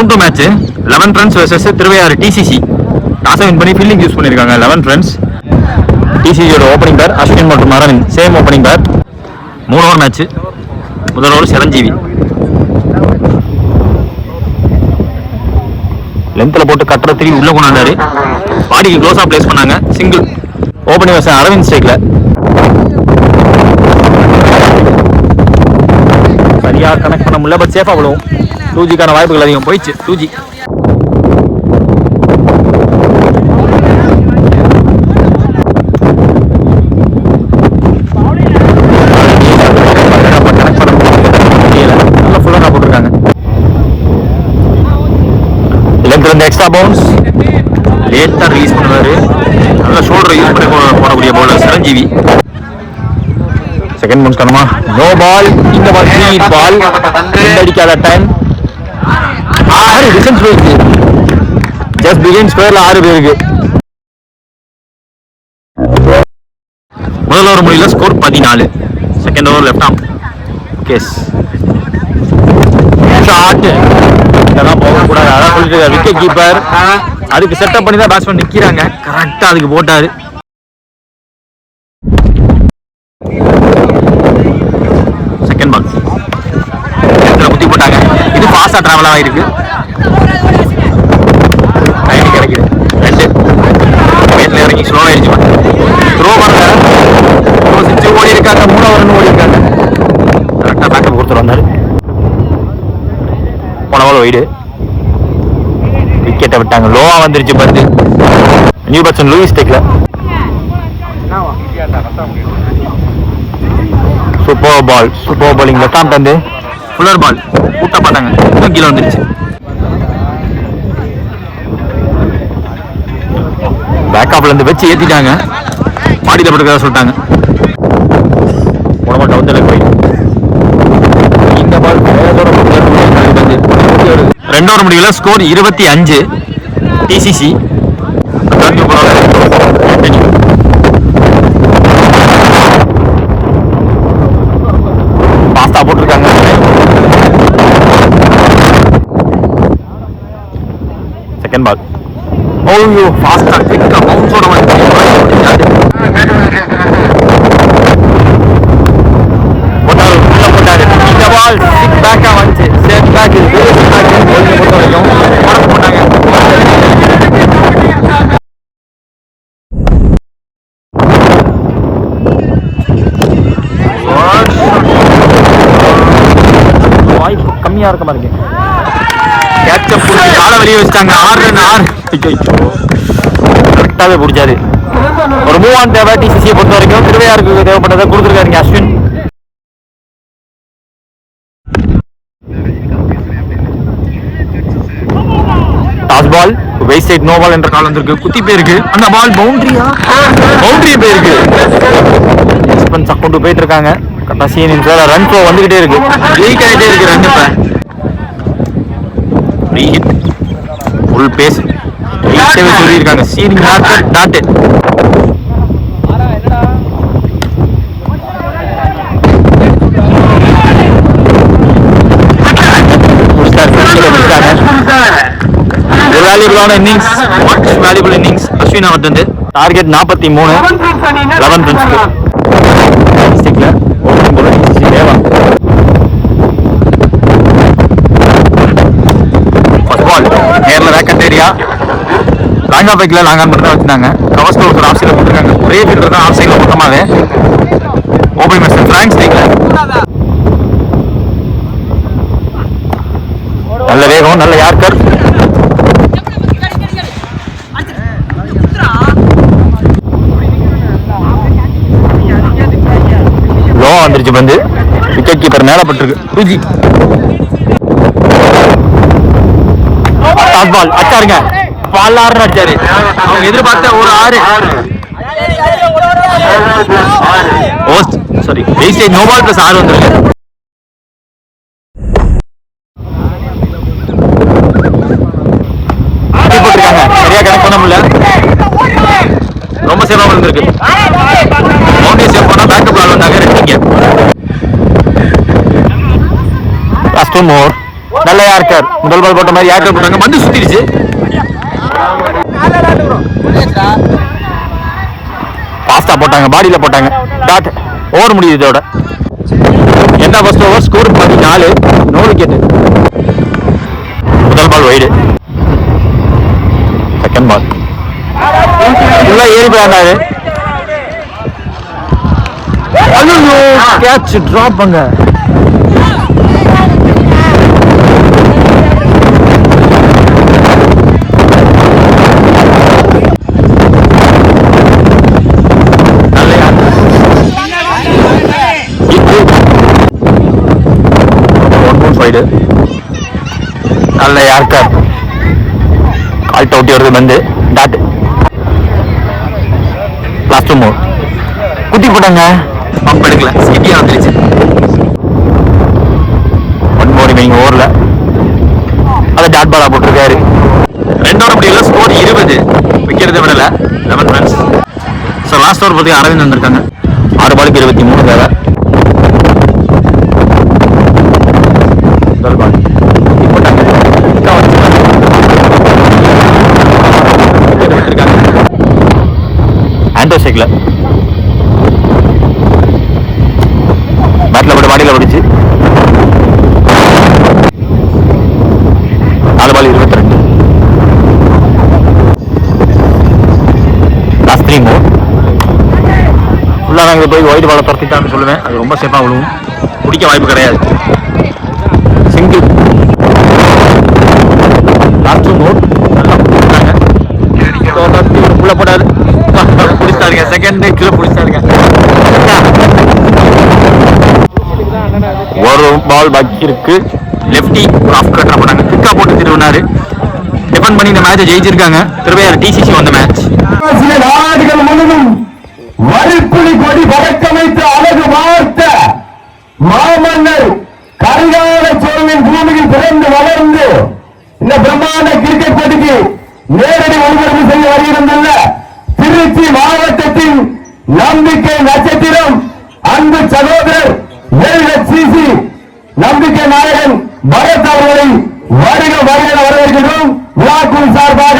Round 2 match 11 runs versus Thiruvaiyaru TCC. Toss win பண்ணி fielding use பண்ணியிருக்காங்க. 11 runs. டிசிசியோட opening பேர் அஸ்வின் மற்றும் அரவிந்த் சேம் ஓப்பனிங் பேர். 3 ஓவர் மேட்ச். முதல் ஓவர் சிரஞ்சீவி லென்த்தில் போட்டு கட்டுற திரும்பி உள்ள கொண்டாரு. பாடிக்கு க்ளோஸாக பிளேஸ் பண்ணாங்க. சிங்கிள். ஓப்பனிங் வர்ஸ் அரவிந்த் ஸ்ட்ரைக்ல சரியாக கனெக்ட் பண்ண முடியல. பட் சேஃபாக விழுவும். 2Gக்கான வாய்ப்புகள் அதிகம். போயிடுச்சு 2G. நல்ல ஃபுல்லாக போட்டிருக்காங்க. லென்த் எக்ஸ்ட்ரா பவுன்ஸ் லேட்டாக ரிலீஸ் பண்ணுவார். நல்ல ஷோல்டரை யூஸ் பண்ணி போடக்கூடிய பவுலர் சிரஞ்சீவி. செகண்ட் பவுன்ஸ் காணுமா? No ball. இந்த பால் ஸ்வீட் பால். அடிக்காத டைம் 6 டிஸ்டன்ஸ் போயிருக்கு. ஜஸ்ட் பிகின் ஸ்கொயர்ல 6 பேருக்கு. முதல் ஓவர் முடியல. Score 14. Second over left arm கேஸ் ஷாட். இதெல்லாம் போகக்கூடாது. அதான் சொல்லிட்டு விக்கெட் கீப்பர் அதுக்கு செட்டப் பண்ணி தான் பேட்ஸ்மேன் நிற்கிறாங்க. கரெக்டாக அதுக்கு போட்டாரு. செகண்ட் பால் குத்தி போட்டாங்க. இது ஃபாஸ்டா டிராவல் ஆகிருக்கு. டைம் கிடைக்குது. 2 வேட்டில் இறங்கி ஸ்லோ ஆயிடுச்சு. த்ரோ பண்ணல. ஓடி இருக்காங்க. 3 ஓவர் ஓடி இருக்காங்க. கரெக்டாக பேக்கப் கொடுத்துட்டு வந்தாரு. போன பால் வைடு. விக்கெட்டை விட்டாங்க. லோவா வந்துருச்சு. பந்து நியூ பேட்ஸ்மேன் லூயிஸ் டெக்ல. சூப்பர் பால். சூப்பர் பாலிங். லெஃப்ட் ஆம் வந்து ஃபுல்லர் பால் கூட்ட பார்த்தாங்க. இன்னும் கீழே வந்துருச்சு. பேக்கப்ல இருந்து வச்சு ஏத்திட்டாங்க. பாடியில் படுக்கிறதா சொல்லிட்டாங்க. உடம்பு டவுன் போய் இந்த பால் 2 ஓவர் முடியல. ஸ்கோர் 25. டிசிசி பாஸ்தா போட்டிருக்காங்க. Second ball. ஓய்யோ ஃபாஸ்டா குயிக்கா பவுன்ஸோட வந்து போட்டாரு. போட்டாரு. இந்த பால் சிக் பேக்கா வந்துச்சு. சேஃப் பேக் இருக்கு. பொறுத்த வரைக்கும் போட்டாங்க. வாய்ப்பு கம்மியா இருக்க மாதிரி இருக்கு. கேட்சப் பிடிச்சி காலை வெளியே வச்சுட்டாங்க. 6 ரன் 6. கரெக்டாகவே பிடிச்சாரு. ஒரு மூவ் ஆன் தேவை. டிசிசியை பொறுத்த வரைக்கும் திருவையாருக்கு தேவைப்பட்டதை கொடுத்துருக்காருங்க Ashwin. Toss ball waist height no ball என்ற கால் வந்திருக்கு. குத்தி போயிருக்கு. அந்த பால் பவுண்டரியா? பவுண்டரி போயிருக்கு. எக்ஸ்பென்ஸ் கொண்டு போயிட்டு இருக்காங்க. கடைசி நிமிஷம் ரன் ஃப்ளோ வந்துகிட்டே இருக்கு. லீக் ஆகிட்டே இருக்கு. Run free hit full pace சொல்லி இருக்காங்க. சீனிங் டாட் வேல்யூபிளான இன்னிங்ஸ். வேல்யூபிள் இன்னிங்ஸ் அஸ்வின் அவர்ந்து. டார்கெட் 43. 11 ரன்ஸ்க்கு. ஃபர்ஸ்ட் பால் நேரில் வேக்கண்ட் ஏரியா. லாங் ஆஃப் வைக்கல. லாங் ஆன் பண்ணி தான் வச்சுருந்தாங்க. கவர்ஸ்ல ஒரு ஆஃப் சைடில் போட்டுருக்காங்க. ஒரே ஃபீல்டர் தான் ஆஃப் சைடில் மொத்தமாகவே. ஓபனிங் பேட்ஸ்மேன் ஃப்ராங்க் ஸ்ட்ரைக்ல. நல்ல வேகம். நல்ல யார்கர். லோ வந்துருச்சு. பந்து விக்கெட் கீப்பர் மேல பட்டிருக்கு. 2G. டாஸ் பால் அச்சாருங்க. பால் 6 அடிச்சாரு. அவங்க எதிர்பார்த்த ஒரு 6. Sorry wait no ball plus 6 வந்துருக்கு. போட்டிருக்காங்க. சரியா கனெக்ட் பண்ண முடியல. ரொம்ப சேவா இருந்திருக்கு. பவுண்டரி சேவ் பண்ணா பேக்கப் பால் வந்தாங்க. ரெட்டிங்க. Last 2 more. நல்ல யார்கர் முதல் பால் போட்ட மாதிரி யார்கர் போட்டாங்க. வந்து சுத்திடுச்சு. பாஸ்டா போட்டாங்க, பாடியில போட்டாங்க. டாட் ஓவர் முடியுது இதோட. என்ன first over score 14, no wicket. முதல் பால் வைடு. செகண்ட் பால் இதெல்லாம் ஏறி போயாண்டாரு. ஐயோ கேட்ச் டிராப் பண்ண. நல்ல யார்கர் கால் டவுட்டி வருது. வந்து டாட் லாஸ்ட் மூவ் குட்டி போட்டாங்க. பம்ப் எடுக்கல, சிட்டியா வந்துருச்சு. ஒன் மோர் ரிமைனிங் ஓவர்ல அதை டாட் பாலா போட்டிருக்காரு. 2 ஓவர் முடியல, ஸ்கோர் 20. விக்கெட் விடல 11 ரன்ஸ். ஸோ லாஸ்ட் ஓவர் பார்த்தீங்கன்னா அரவிந்த் வந்திருக்காங்க. 6 பாலுக்கு 23 தேவை. முதல் பால் போட்டாங்க. ஆண்டோசைக்கில் பேட்டில் போட்டு மாடியில் பிடிச்சு 4 பால் 22. லாஸ்ட் 3 மூவ் ஃபுல்லாக நாங்கள் போய் ஒயிட் பாலை துரத்திட்டான்னு சொல்லுவேன். அது ரொம்ப சேஃபாக விழுவும், பிடிக்க வாய்ப்பு கிடையாது. சிங்கிள் லாஸ்ட் மூவ் நல்லா பிடிச்சாங்க. உள்ள போடாது பிடிச்சாருங்க. செகண்ட் கீழே பிடிச்சாருங்க. ஒரு பால் பாக்கி இருக்கு. லெஃப்டி ஆஃப் கட்டர் போட்டாங்க. குக்கா போட்டு திருவினாரு. டிஃபன் பண்ணி இந்த மேட்சை ஜெயிச்சிருக்காங்க. திருவையாறு டிசிசி வந்த மேட்ச். நாடுகள் முழுவதும் வரிப்புலி கொடி பறக்கமைத்து அழகு வார்த்த மாமன்னர் கரிகால சோழனின் பூமியில் பிறந்து வளர்ந்து இந்த பிரம்மாண்ட கிரிக்கெட் போட்டிக்கு நேரடி ஒளிபரப்பு செய்ய வருகின்றன திருச்சி மாவட்டத்தின் நம்பிக்கை நட்சத்திரம் அன்பு சகோதரர் LHCC நம்பிக்கை நாயகன் பரத் அவர்களை வருக வருக வரவேற்கிறோம். விழாக்குழு சார்பாக